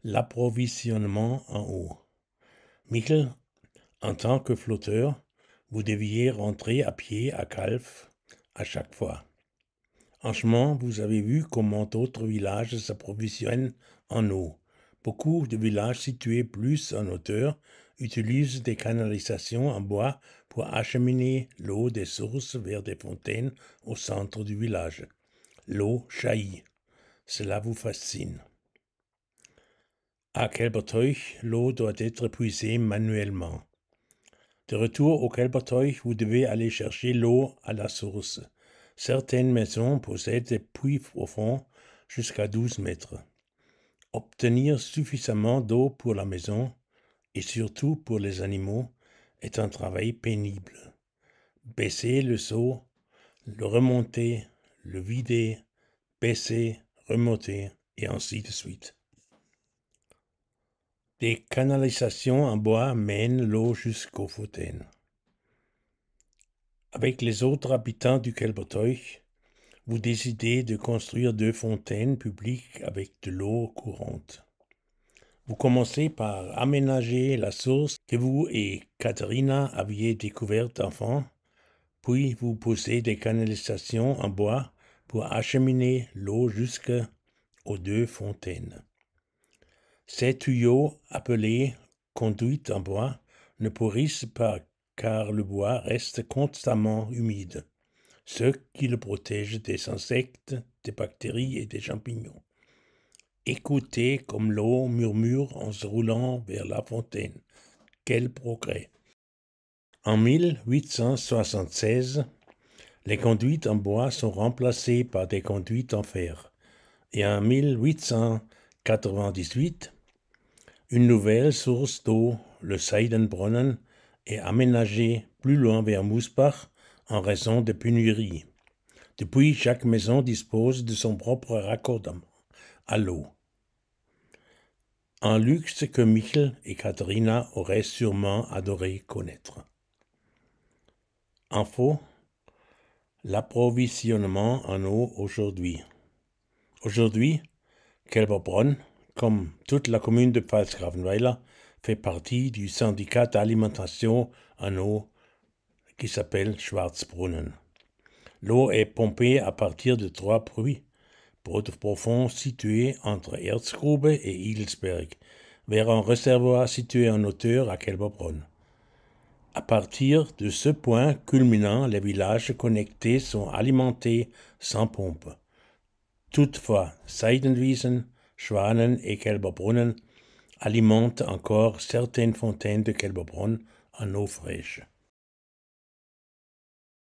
L'approvisionnement en eau. Michel, en tant que flotteur, vous deviez rentrer à pied à Calf à chaque fois. En chemin, vous avez vu comment d'autres villages s'approvisionnent en eau. Beaucoup de villages situés plus en hauteur utilisent des canalisations en bois pour acheminer l'eau des sources vers des fontaines au centre du village. L'eau jaillit. Cela vous fascine. À Kelberteuch, l'eau doit être puisée manuellement. De retour au Kelberteuch, vous devez aller chercher l'eau à la source. Certaines maisons possèdent des puits profonds jusqu'à 12 mètres. Obtenir suffisamment d'eau pour la maison, et surtout pour les animaux, est un travail pénible. Baisser le seau, le remonter, le vider, baisser, remonter, et ainsi de suite. Des canalisations en bois mènent l'eau jusqu'aux fontaines. Avec les autres habitants du Kelberteuch, vous décidez de construire 2 fontaines publiques avec de l'eau courante. Vous commencez par aménager la source que vous et Katharina aviez découverte enfant, puis vous posez des canalisations en bois pour acheminer l'eau jusqu'aux 2 fontaines. Ces tuyaux, appelés conduites en bois, ne pourrissent pas car le bois reste constamment humide, ce qui le protège des insectes, des bactéries et des champignons. Écoutez comme l'eau murmure en se roulant vers la fontaine. Quel progrès! En 1876, les conduites en bois sont remplacées par des conduites en fer. Et en 1898, une nouvelle source d'eau, le Seidenbrunnen, est aménagée plus loin vers Moosbach en raison de pénuries. Depuis, chaque maison dispose de son propre raccordement à l'eau. Un luxe que Michel et Katharina auraient sûrement adoré connaître. Info: l'approvisionnement en eau aujourd'hui. Aujourd'hui, Kelberbronn, comme toute la commune de Pfalzgrafenweiler, fait partie du syndicat d'alimentation en eau qui s'appelle Schwarzbrunnen. L'eau est pompée à partir de 3 puits profonds situés entre Erzgrube et Igelsberg, vers un réservoir situé en hauteur à Kelberbronn. À partir de ce point culminant, les villages connectés sont alimentés sans pompe. Toutefois, Seidenwiesen, Schwanen et Kelberbrunnen alimentent encore certaines fontaines de Kelberbronn en eau fraîche.